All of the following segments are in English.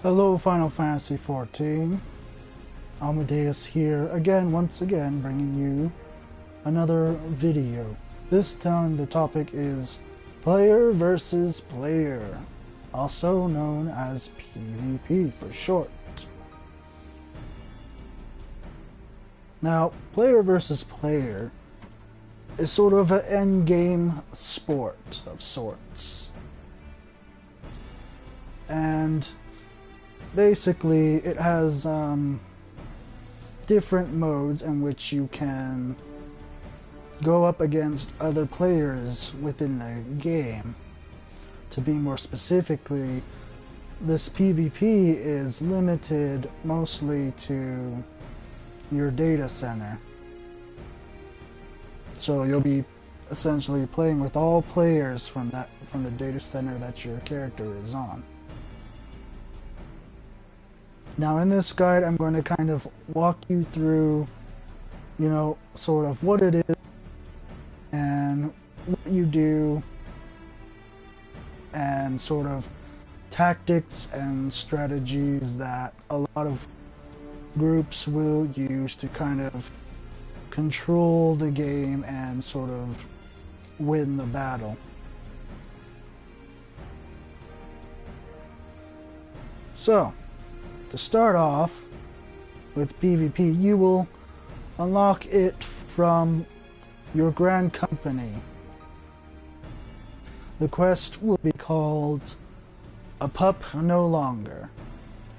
Hello Final Fantasy XIV, Amadeus here again, once again, bringing you another video. This time the topic is player versus player, also known as PvP for short. Now, player versus player is sort of an endgame sport of sorts. And basically, it has different modes in which you can go up against other players within the game. To be more specifically, this PvP is limited mostly to your data center. So you'll be essentially playing with all players from the data center that your character is on. Now in this guide, I'm going to kind of walk you through, sort of what it is and what you do and sort of tactics and strategies that a lot of groups will use to kind of control the game and sort of win the battle. So, to start off with PvP, you will unlock it from your Grand Company. The quest will be called A Pup No Longer,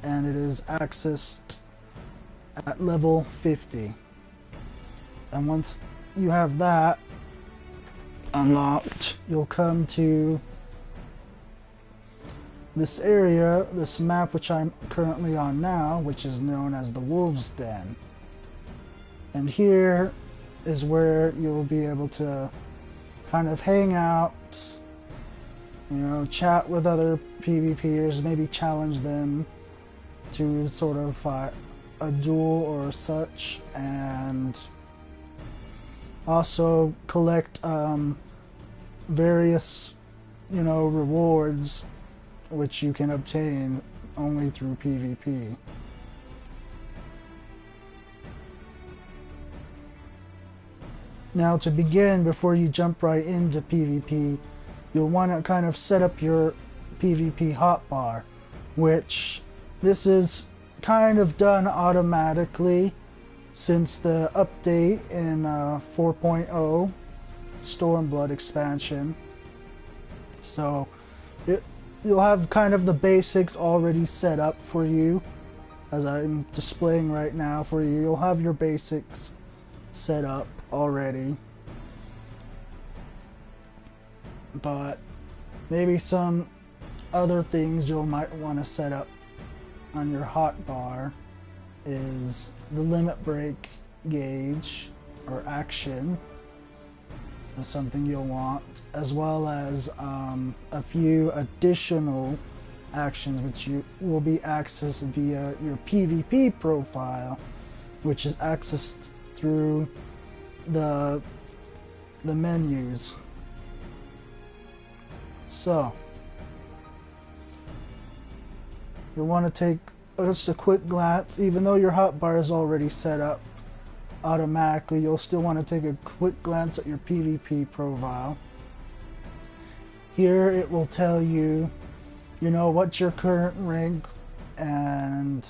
and it is accessed at level 50. And once you have that unlocked, you'll come to this area, this map which I'm currently on now, which is known as the Wolves' Den. And here is where you'll be able to kind of hang out, chat with other PvPers, maybe challenge them to sort of a duel or such, and also collect various, rewards which you can obtain only through PvP. Now, to begin, before you jump right into PvP, you'll want to kind of set up your PvP hotbar, which this is kind of done automatically since the update in 4.0 Stormblood expansion. So you'll have kind of the basics already set up for you, as I'm displaying right now for you. You'll have your basics set up already, but maybe some other things you might want to set up on your hotbar is the limit break gauge or action is something you'll want, as well as a few additional actions which you will be accessed via your PvP profile, which is accessed through the menus. So you'll want to take just a quick glance. Even though your hotbar is already set up automatically, you'll still want to take a quick glance at your PvP profile. Here it will tell you, what's your current rank and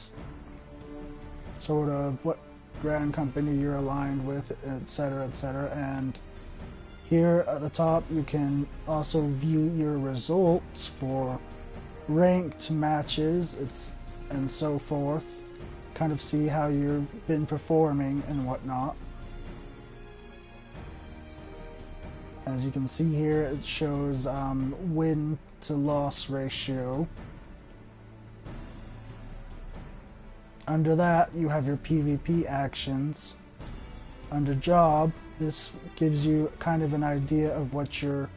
sort of what Grand Company you're aligned with, etc., etc. And here at the top you can also view your results for ranked matches and so forth, kind of see how you've been performing and whatnot. As you can see here, it shows win to loss ratio. Under that you have your PvP actions. Under job, this gives you kind of an idea of what your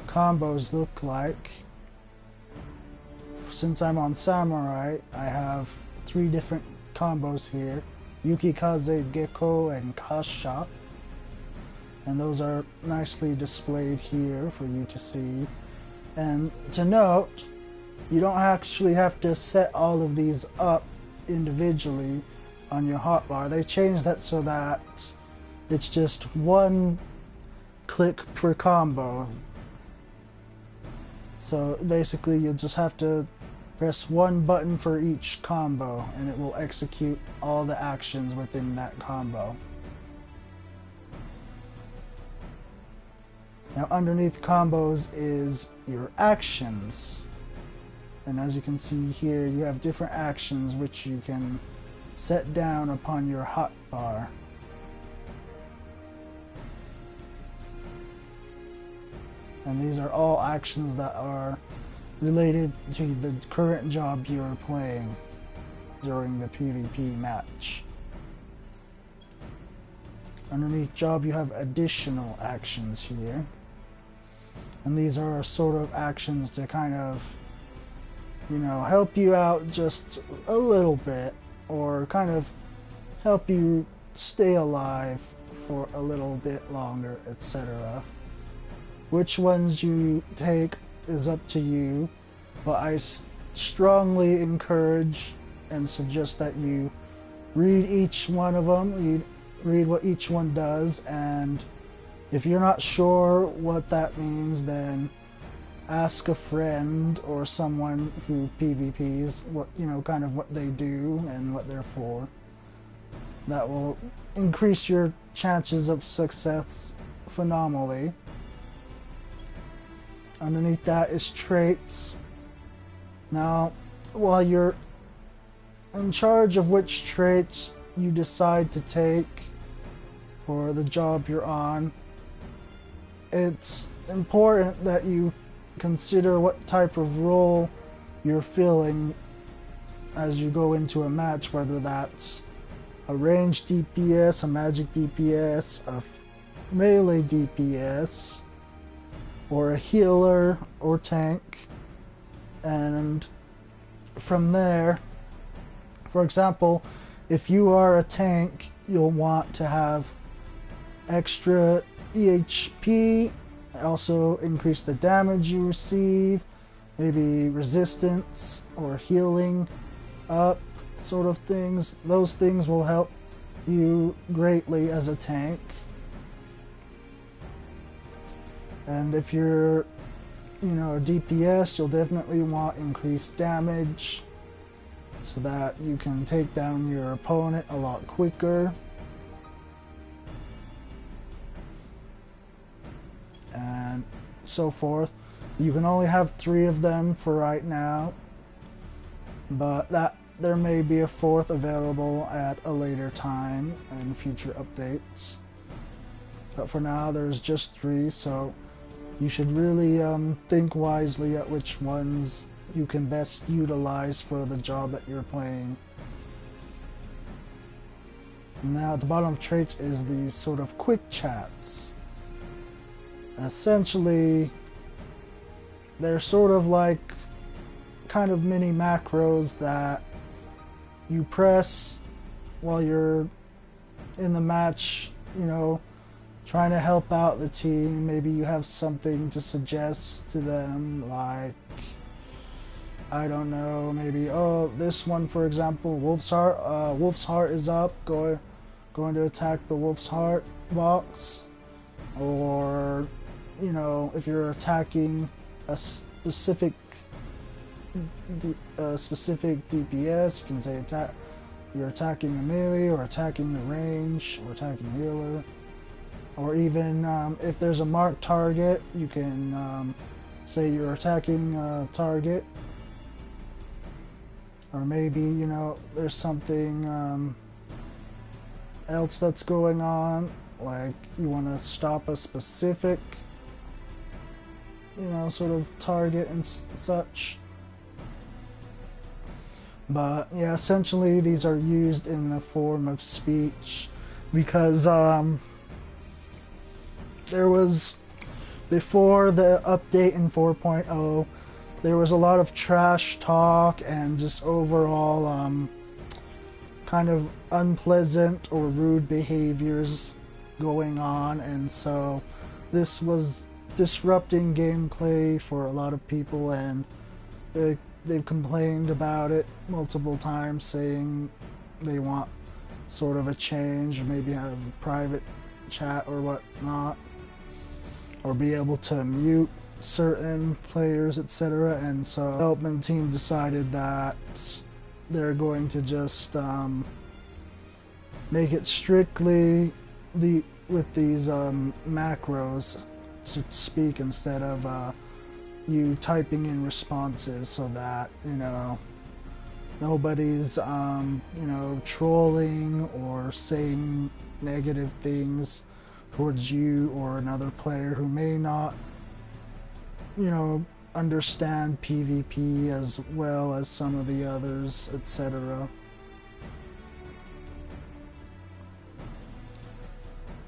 combos look like. Since I'm on Samurai, I have 3 different combos here: Yukikaze, Gecko, and Kasha. And those are nicely displayed here for you to see. And to note, you don't actually have to set all of these up individually on your hotbar. They changed that so that it's just one click per combo. So basically you'll just have to press one button for each combo and it will execute all the actions within that combo. Now underneath combos is your actions. And as you can see here, you have different actions which you can set down upon your hotbar. And these are all actions that are related to the current job you're playing during the PvP match. Underneath job you have additional actions here. And these are sort of actions to kind of, you know, help you out just a little bit, or kind of help you stay alive for a little bit longer, etc. Which ones you take is up to you, but I strongly encourage and suggest that you read each one of them, read what each one does, and if you're not sure what that means, then ask a friend or someone who PvPs what, you know, kind of what they do and what they're for. That will increase your chances of success phenomenally. Underneath that is traits. Now, while you're in charge of which traits you decide to take for the job you're on, it's important that you consider what type of role you're filling as you go into a match, whether that's a ranged DPS, a magic DPS, a melee DPS, or a healer or tank. And from there, for example, if you are a tank, you'll want to have extra EHP, also increase the damage you receive, maybe resistance or healing up sort of things. Those things will help you greatly as a tank. And if you're, you know, a DPS, you'll definitely want increased damage so that you can take down your opponent a lot quicker. And so forth. You can only have 3 of them for right now, but there may be a 4th available at a later time in future updates. But for now there's just 3, so you should really think wisely at which ones you can best utilize for the job that you're playing. Now at the bottom of traits is these sort of quick chats. Essentially, they're sort of like kind of mini macros that you press while you're in the match, you know, trying to help out the team. Maybe you have something to suggest to them, like, I don't know, maybe, oh, this one, for example, Wolf's Heart is up, going to attack the Wolf's Heart box. Or, you know, if you're attacking a specific DPS, you can say you're attacking the melee, or attacking the range, or attacking healer. Or even if there's a marked target, you can say you're attacking a target. Or maybe, you know, there's something else that's going on, like you want to stop a specific, you know, sort of target and such. But yeah, essentially these are used in the form of speech because there was, before the update in 4.0, there was a lot of trash talk and just overall kind of unpleasant or rude behaviors going on, and so this was disrupting gameplay for a lot of people, and it they've complained about it multiple times, saying they want sort of a change, maybe have a private chat or whatnot, or be able to mute certain players, etc. And so the development team decided that they're going to just make it strictly with these macros to speak, instead of you typing in responses, so that, you know, nobody's you know, trolling or saying negative things towards you or another player who may not, you know, understand PvP as well as some of the others, etc.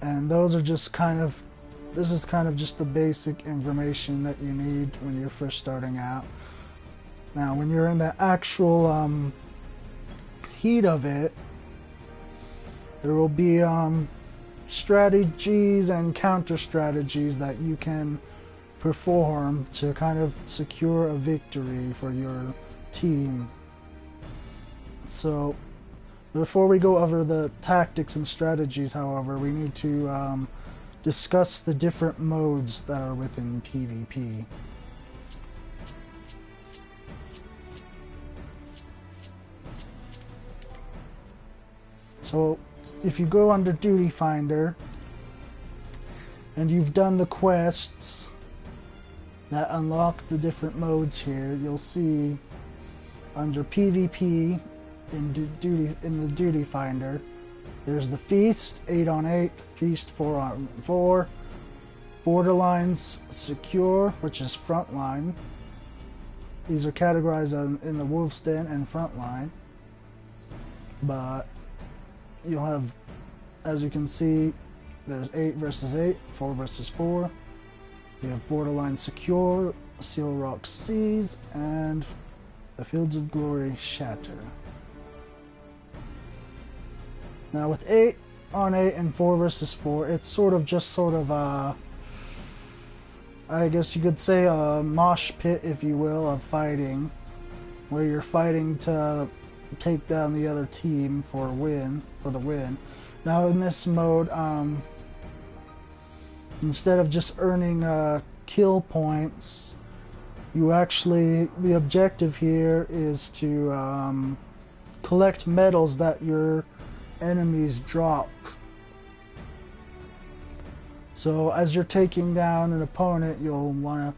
And those are just kind of, this is kind of just the basic information that you need when you're first starting out. Now, when you're in the actual heat of it, there will be strategies and counter strategies that you can perform to kind of secure a victory for your team. So before we go over the tactics and strategies, however, we need to discuss the different modes that are within PvP. So if you go under Duty Finder and you've done the quests that unlock the different modes here, you'll see under PvP in the Duty Finder, there's the Feast 8-on-8, Feast 4-on-4, Borderlines Secure, which is Frontline. These are categorized in the Wolf's Den and Frontline, but you'll have, as you can see, there's 8 versus 8, 4 versus 4. You have Borderline Secure, Seal Rock Seas, and the Fields of Glory Shatter. Now with 8-on-8 and 4 versus 4, it's sort of I guess you could say a mosh pit, if you will, of fighting, where you're fighting to take down the other team for the win. Now in this mode, instead of just earning kill points, you actually, the objective here is to collect medals that your enemies drop. So as you're taking down an opponent, you'll want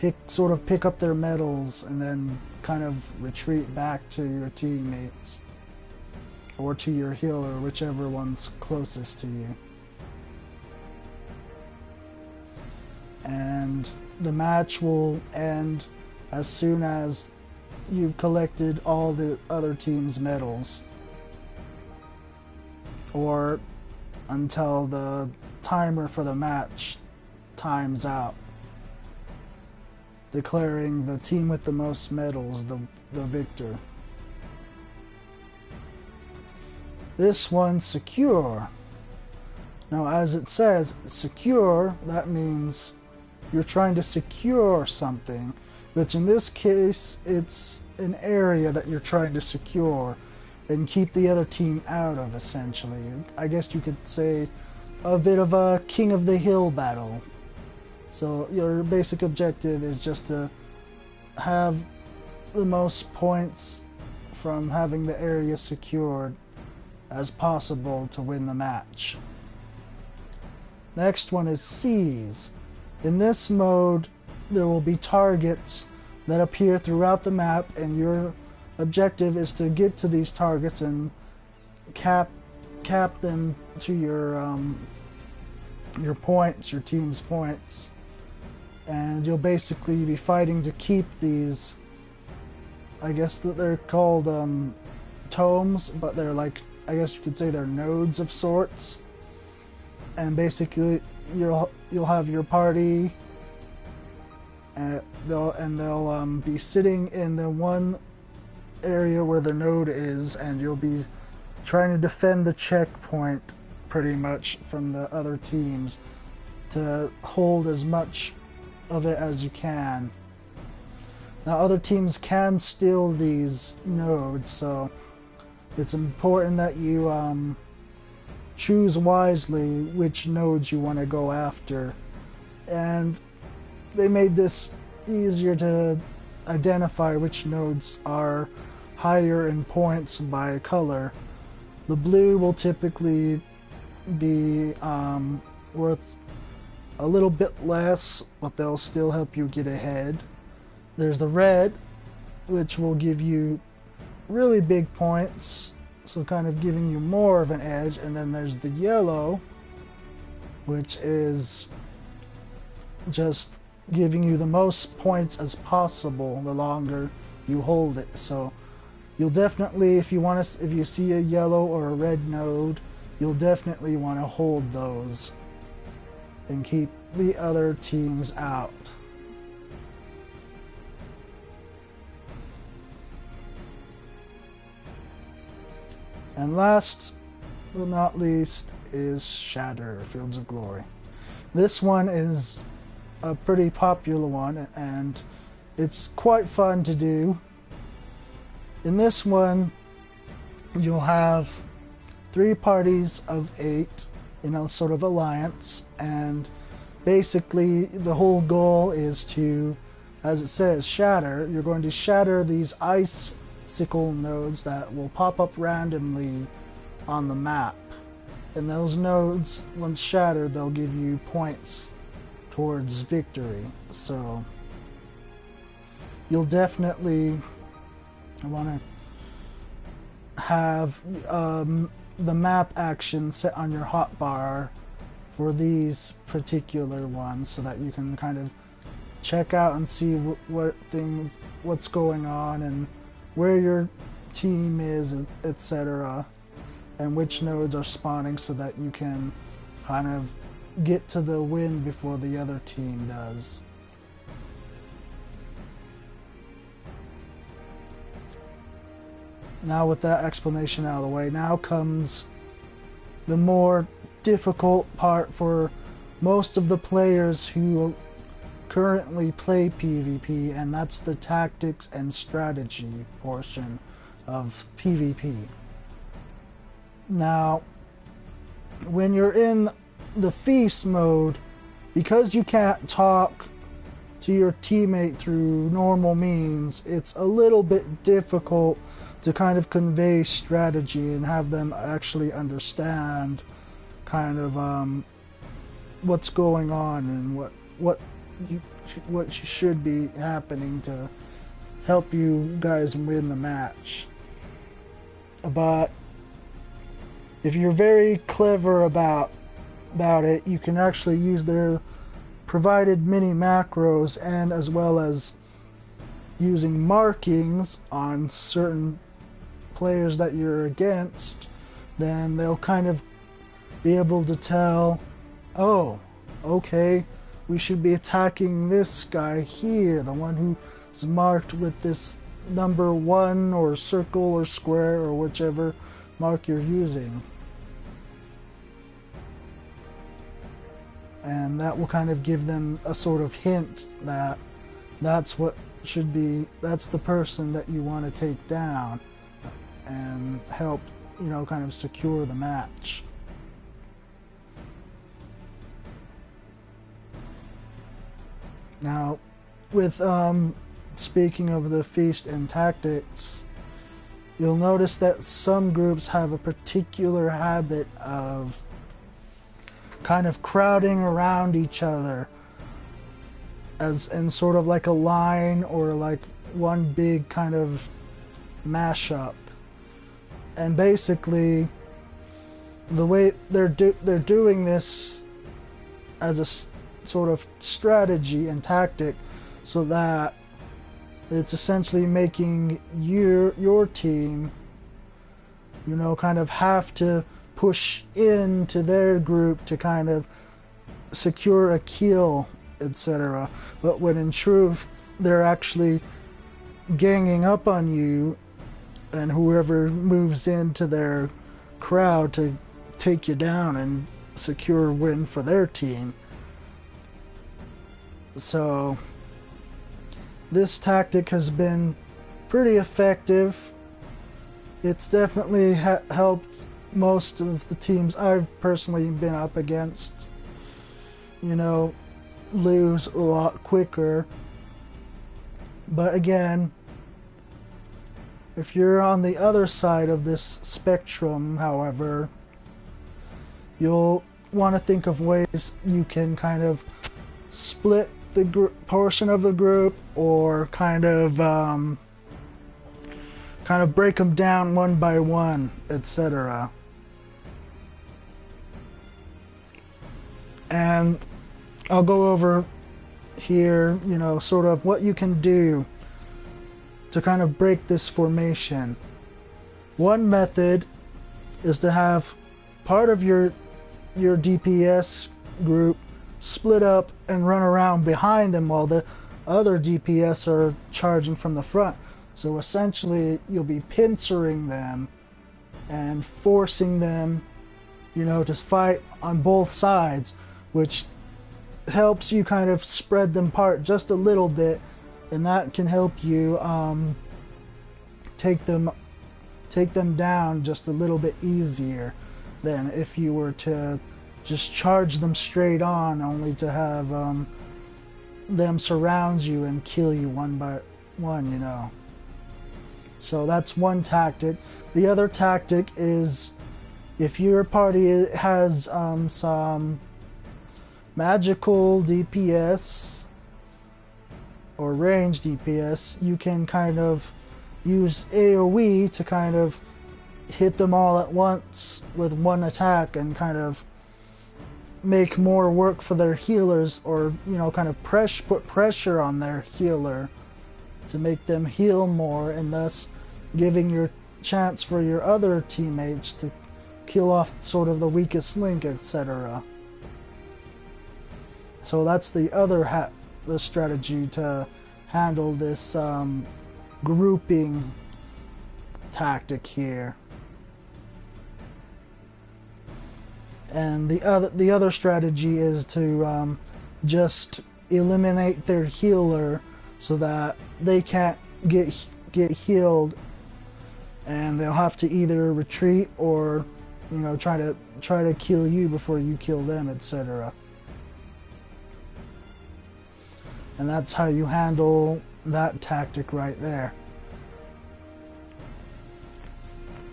to pick up their medals and then kind of retreat back to your teammates or to your healer, whichever one's closest to you. And the match will end as soon as you've collected all the other team's medals, or until the timer for the match times out, declaring the team with the most medals the victor. This one's secure. Now, as it says, secure, that means you're trying to secure something, which in this case, it's an area that you're trying to secure and keep the other team out of, essentially. I guess you could say a bit of a King of the Hill battle. So your basic objective is just to have the most points from having the area secured as possible to win the match. Next one is Seas. In this mode, there will be targets that appear throughout the map, and your objective is to get to these targets and cap them to your points, your team's points. And you'll basically be fighting to keep these, I guess that they're called tomes, but they're like, I guess you could say they're nodes of sorts. And basically you'll have your party, and they'll be sitting in the one area where the node is, and you'll be trying to defend the checkpoint pretty much from the other teams to hold as much of it as you can. Now other teams can steal these nodes, so it's important that you choose wisely which nodes you want to go after. And they made this easier to identify which nodes are higher in points by color. The blue will typically be worth a little bit less, but they'll still help you get ahead. There's the red, which will give you really big points, so kind of giving you more of an edge. And then there's the yellow, which is just giving you the most points as possible the longer you hold it. So you'll definitely, if you see a yellow or a red node, you'll definitely want to hold those and keep the other teams out. And last but not least is Shatter, Fields of Glory. This one is a pretty popular one, and it's quite fun to do. In this one, you'll have 3 parties of 8 in a sort of alliance, and basically the whole goal is to, as it says, shatter. You're going to shatter these icicle nodes that will pop up randomly on the map, and those nodes, once shattered, they'll give you points towards victory. So you'll definitely want to have the map action set on your hotbar for these particular ones, so that you can kind of check out and see what's going on and where your team is, etc., and which nodes are spawning, so that you can kind of get to the win before the other team does. Now, with that explanation out of the way, now comes the more difficult part for most of the players who currently play PvP, and that's the tactics and strategy portion of PvP. Now, when you're in the feast mode, because you can't talk to your teammate through normal means, it's a little bit difficult to kind of convey strategy and have them actually understand kind of what's going on and what should be happening to help you guys win the match. But if you're very clever about it, you can actually use their provided mini macros, and as well as using markings on certain players that you're against, then they'll kind of be able to tell, oh, okay, we should be attacking this guy here, the one who's marked with this number 1 or circle or square or whichever mark you're using. And that will kind of give them a sort of hint that that's the person that you want to take down and help, kind of secure the match. Now, with speaking of the feast and tactics, you'll notice that some groups have a particular habit of kind of crowding around each other as in sort of like a line or like one big kind of mashup. And basically the way they're doing this as a sort of strategy and tactic, so that it's essentially making your team, kind of have to push into their group to kind of secure a kill, etc. But when in truth they're actually ganging up on you and whoever moves into their crowd to take you down and secure a win for their team. So this tactic has been pretty effective. It's definitely helped most of the teams I've personally been up against, you know, lose a lot quicker. But again, if you're on the other side of this spectrum, however, you'll want to think of ways you can kind of split the portion of the group, or kind of break them down one by one, etc. And I'll go over here, you know, sort of what you can do to kind of break this formation. One method is to have part of your DPS group split up and run around behind them while the other DPS are charging from the front. So essentially you'll be pincering them and forcing them, you know, to fight on both sides, which helps you kind of spread them apart just a little bit, and that can help you take them down just a little bit easier than if you were to just charge them straight on, only to have them surround you and kill you one by one, you know. So that's one tactic. The other tactic is, if your party has some magical DPS or range DPS, you can kind of use AoE to kind of hit them all at once with one attack and kind of make more work for their healers, or, you know, kind of put pressure on their healer to make them heal more, and thus giving your chance for your other teammates to kill off sort of the weakest link, etc. So that's the other the strategy to handle this grouping tactic here. And the other strategy is to just eliminate their healer so that they can't get healed, and they'll have to either retreat or, you know, try to kill you before you kill them, etc. And that's how you handle that tactic right there.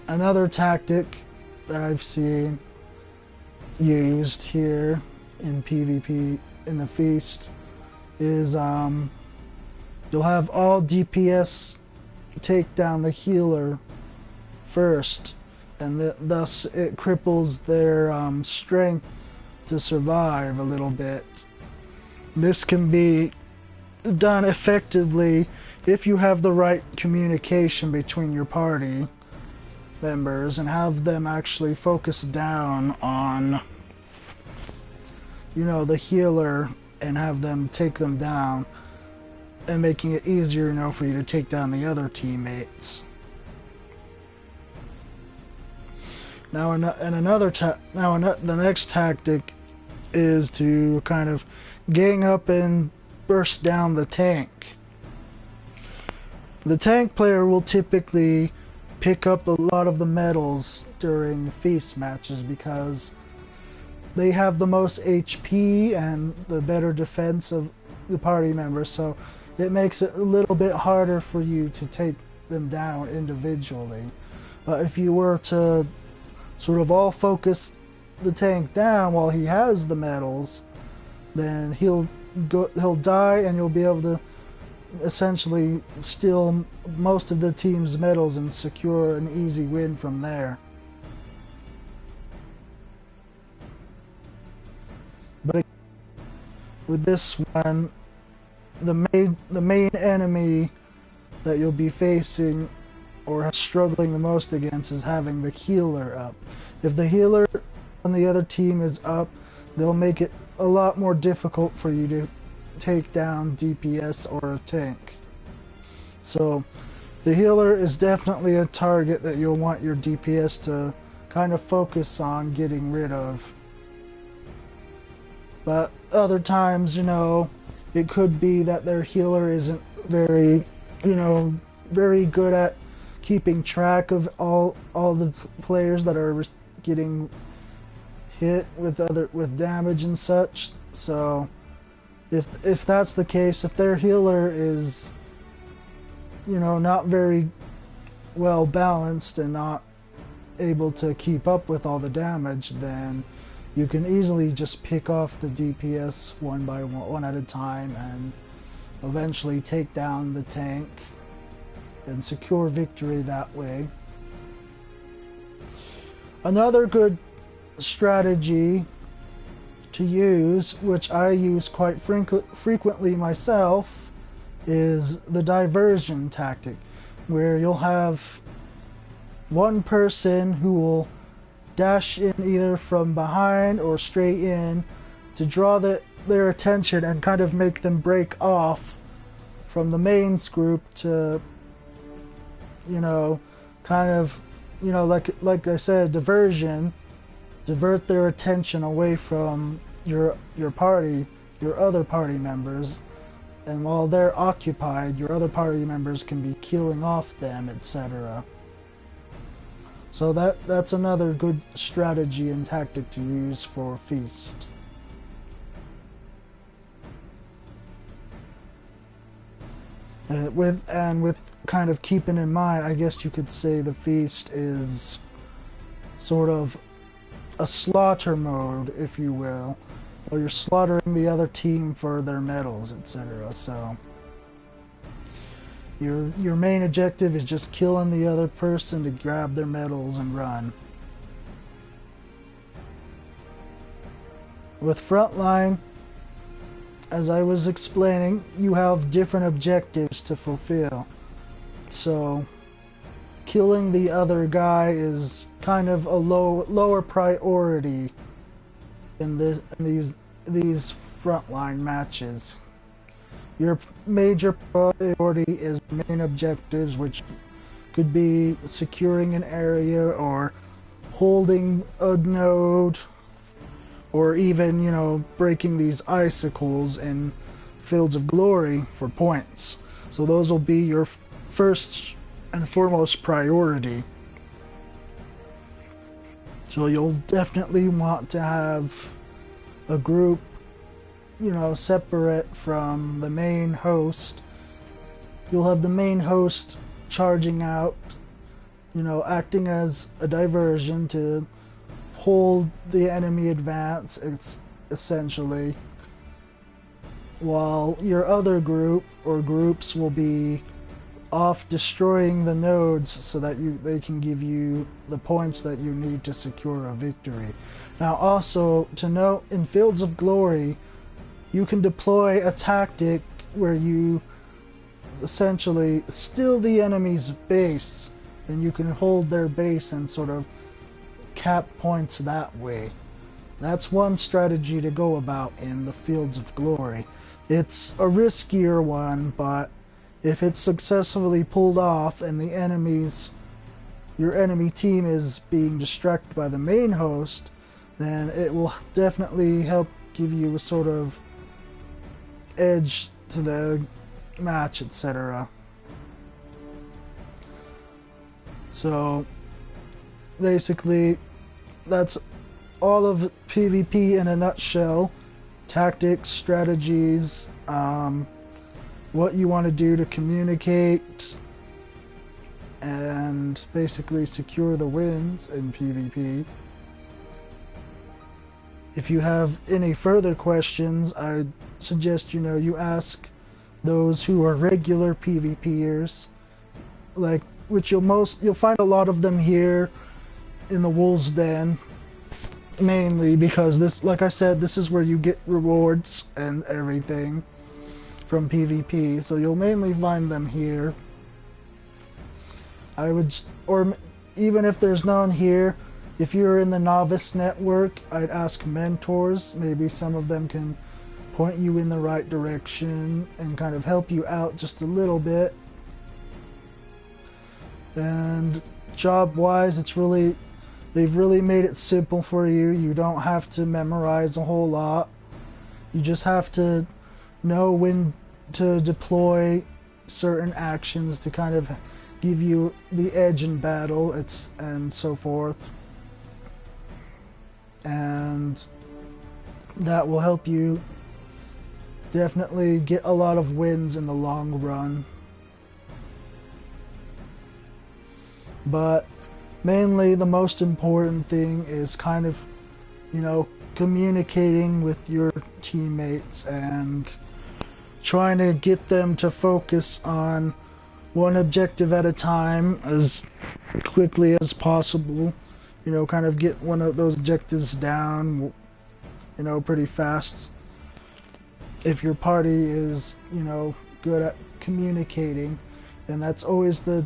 Another tactic that I've seen used here in PvP in the Feast is you'll have all DPS take down the healer first, and thus it cripples their strength to survive a little bit. This can be done effectively if you have the right communication between your party members and have them actually focus down on, you know, the healer, and have them take them down, and making it easier, you know, for you to take down the other teammates. Now, the next tactic is to kind of gang up and burst down the tank. The tank player will typically pick up a lot of the medals during feast matches because they have the most HP and the better defense of the party members, so it makes it a little bit harder for you to take them down individually. But if you were to sort of all focus the tank down while he has the medals, then he'll die, and you'll be able to essentially steal most of the team's medals and secure an easy win from there. But with this one, the main enemy that you'll be facing or struggling the most against is having the healer up. If the healer on the other team is up, they'll make it a lot more difficult for you to take down DPS or a tank. So the healer is definitely a target that you'll want your DPS to kind of focus on getting rid of. But other times, you know, it could be that their healer isn't very, you know, very good at keeping track of all the players that are getting hit with damage and such. So if that's the case, if their healer is, you know, not very well balanced and not able to keep up with all the damage, then you can easily just pick off the DPS one by one at a time and eventually take down the tank and secure victory that way. Another good strategy to use, which I use quite frequently myself, is the diversion tactic, where you'll have one person who will dash in either from behind or straight in to draw their attention and kind of make them break off from the mains group to, you know, kind of, you know, like I said, diversion, divert their attention away from your party, your other party members, and while they're occupied, your other party members can be killing off them, etc. So that's another good strategy and tactic to use for Feast. With kind of keeping in mind, I guess you could say the Feast is sort of a slaughter mode, if you will, where you're slaughtering the other team for their medals, etc. So your main objective is just killing the other person to grab their medals and run. With Frontline, as I was explaining, you have different objectives to fulfill. So killing the other guy is kind of a lower priority in these Frontline matches. Your major priority is main objectives, which could be securing an area or holding a node, or even, you know, breaking these icicles in Fields of Glory for points. So those will be your first and foremost priority. So you'll definitely want to have a group, you know, separate from the main host. You'll have the main host charging out, you know, acting as a diversion to hold the enemy advance, essentially, while your other group or groups will be off destroying the nodes so that they can give you the points that you need to secure a victory. Now also to note, in Fields of Glory you can deploy a tactic where you essentially steal the enemy's base, and you can hold their base and sort of cap points that way. That's one strategy to go about in the Fields of Glory. It's a riskier one, but if it's successfully pulled off and your enemy team is being distracted by the main host, then it will definitely help give you a sort of edge to the match, etc. So basically that's all of PvP in a nutshell. Tactics, strategies, what you want to do to communicate, and basically secure the wins in PvP. If you have any further questions, I suggest you ask those who are regular PvPers, which you'll find a lot of them here in the Wolves Den, mainly because this, like I said, this is where you get rewards and everything from PvP, so you'll mainly find them here. Or even if there's none here, if you're in the novice network, I'd ask mentors. Maybe some of them can point you in the right direction and kind of help you out just a little bit. And job-wise, they've really made it simple for you. You don't have to memorize a whole lot. You just have to know when to deploy certain actions to kind of give you the edge in battle, and so forth. And that will help you definitely get a lot of wins in the long run. But mainly the most important thing is kind of, communicating with your teammates and trying to get them to focus on one objective at a time as quickly as possible. Kind of get one of those objectives down, pretty fast. If your party is, good at communicating, and that's the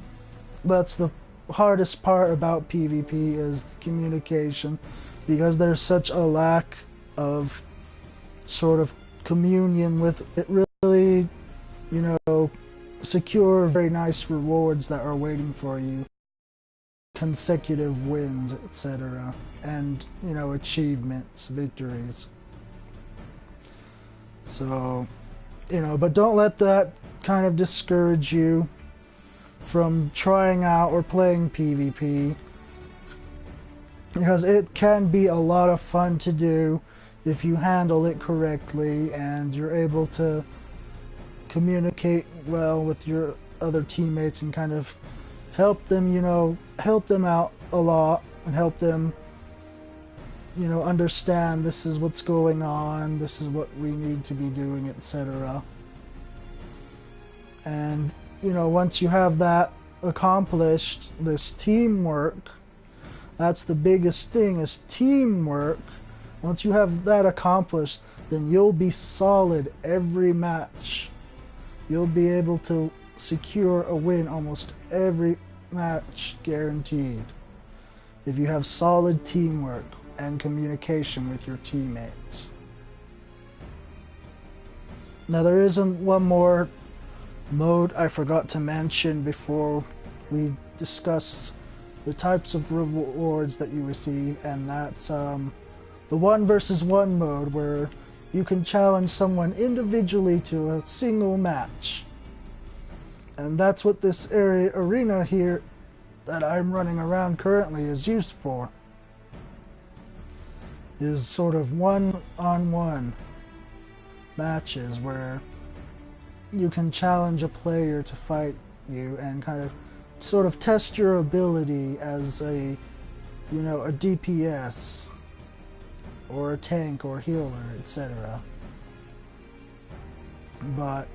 hardest part about PvP is the communication, because there's such a lack of sort of communion with it. Really, secure very nice rewards that are waiting for you, consecutive wins, etc., and achievements, victories. So, but don't let that kind of discourage you from trying out or playing PvP, because it can be a lot of fun to do if you handle it correctly and you're able to communicate well with your other teammates and kind of help them, help them out a lot and help them, understand this is what's going on, this is what we need to be doing, etc. And, once you have that accomplished, this teamwork, that's the biggest thing, is teamwork. Once you have that accomplished, then you'll be solid every match. You'll be able to secure a win almost every match, guaranteed, if you have solid teamwork and communication with your teammates. Now there isn't one more mode I forgot to mention before we discuss the types of rewards that you receive, and that's the 1 versus 1 mode, where you can challenge someone individually to a single match. And that's what this arena here that I'm running around currently is used for. Is sort of one-on-one matches where you can challenge a player to fight you and kind of sort of test your ability as a DPS or a tank or healer, etc. But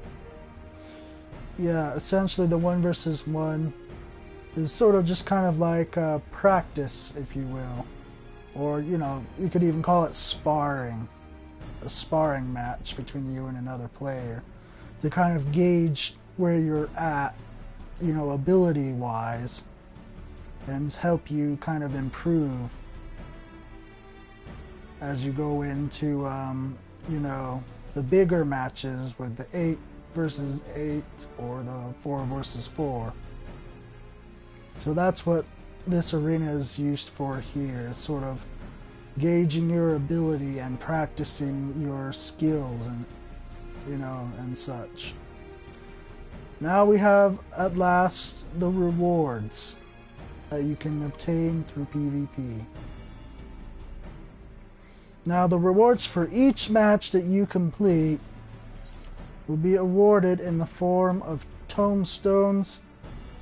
yeah, essentially the 1 versus 1 is sort of just kind of like practice, if you will. Or, you could even call it sparring. A sparring match between you and another player to kind of gauge where you're at, ability-wise, and help you kind of improve as you go into, the bigger matches with the 8 versus 8 or the 4 versus 4. So that's what this arena is used for here, sort of gauging your ability and practicing your skills and and such. Now we have at last the rewards that you can obtain through PvP. Now the rewards for each match that you complete will be awarded in the form of tombstones,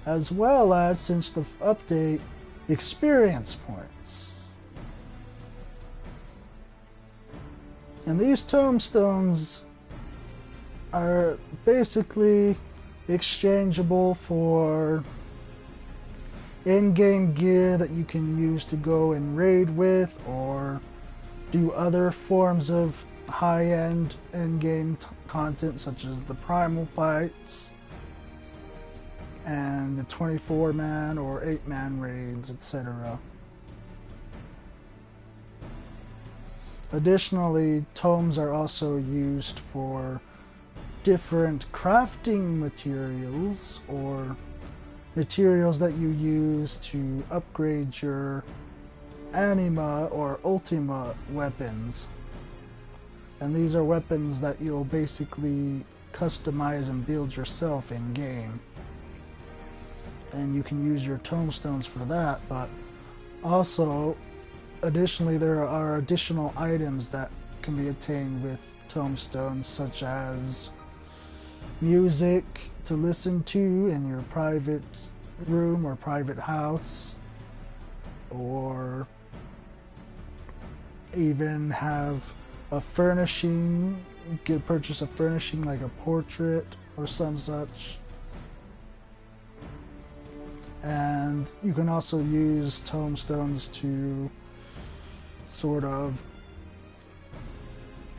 as well as, since the update, experience points. And these tombstones are basically exchangeable for in-game gear that you can use to go and raid with, or do other forms of high-end in-game content, such as the primal fights and the 24-man or 8-man raids, etc. Additionally, tomes are also used for different crafting materials, or materials that you use to upgrade your anima or ultima weapons. And these are weapons that you'll basically customize and build yourself in game. And you can use your tombstones for that, but also additionally there are additional items that can be obtained with tombstones, such as music to listen to in your private room or private house, or even have a furnishing. You could purchase a furnishing like a portrait or some such. And you can also use tombstones to sort of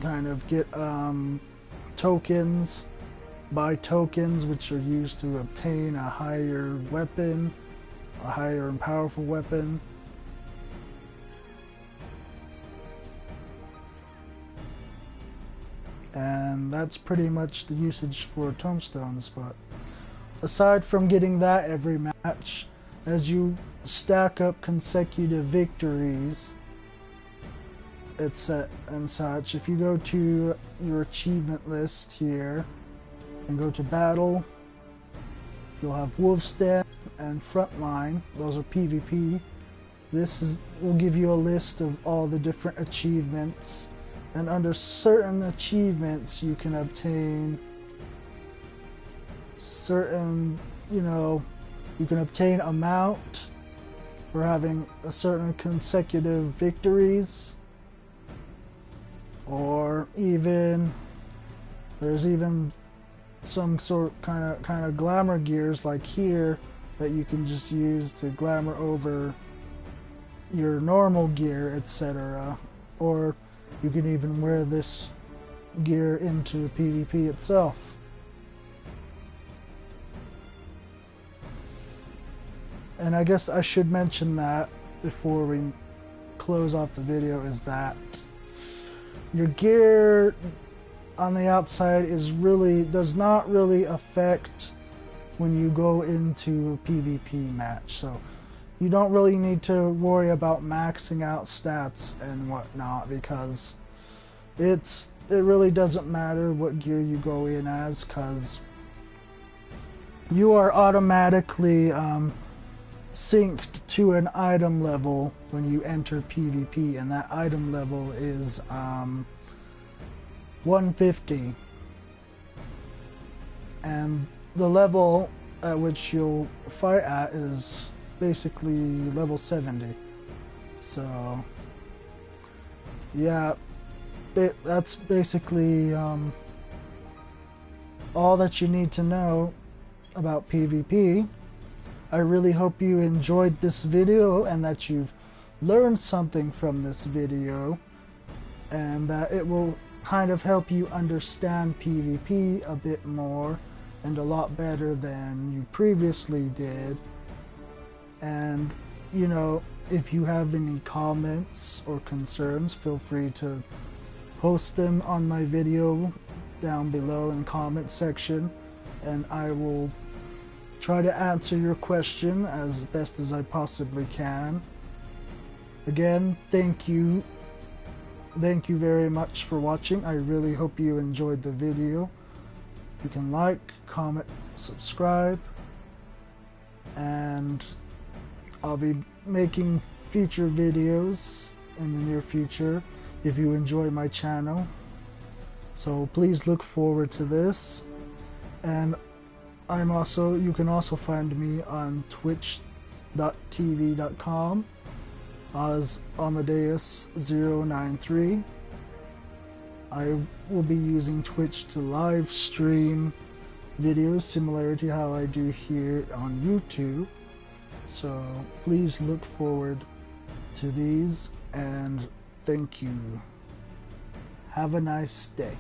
kind of get tokens, buy tokens which are used to obtain a higher weapon, a higher and powerful weapon. And that's pretty much the usage for tombstones. But aside from getting that every match, as you stack up consecutive victories and such, if you go to your achievement list here and go to battle, you'll have Wolf's Den and Frontline. Those are PvP. This will give you a list of all the different achievements, and under certain achievements you can obtain certain, you can obtain a mount for having a certain consecutive victories, or even there's even some sort kind of glamour gears like here that you can just use to glamour over your normal gear, etc. Or you can even wear this gear into PvP itself. And I guess I should mention that before we close off the video, is that your gear on the outside does not really affect when you go into a PvP match. So you don't really need to worry about maxing out stats and whatnot, because it really doesn't matter what gear you go in as, because you are automatically synced to an item level when you enter PvP, and that item level is 150, and the level at which you'll fight at is basically level 70. So yeah, that's basically all that you need to know about PvP. I really hope you enjoyed this video and that you've learned something from this video, and that it will kind of help you understand PvP a bit more and a lot better than you previously did. And if you have any comments or concerns, feel free to post them on my video down below in the comment section, and I will try to answer your question as best as I possibly can. Again, thank you very much for watching. I really hope you enjoyed the video. You can like, comment, subscribe, and I'll be making future videos in the near future if you enjoy my channel. So please look forward to this. And you can also find me on twitch.tv.com as Amadeus093. I will be using Twitch to live stream videos similar to how I do here on YouTube. So please look forward to these, and thank you. Have a nice day.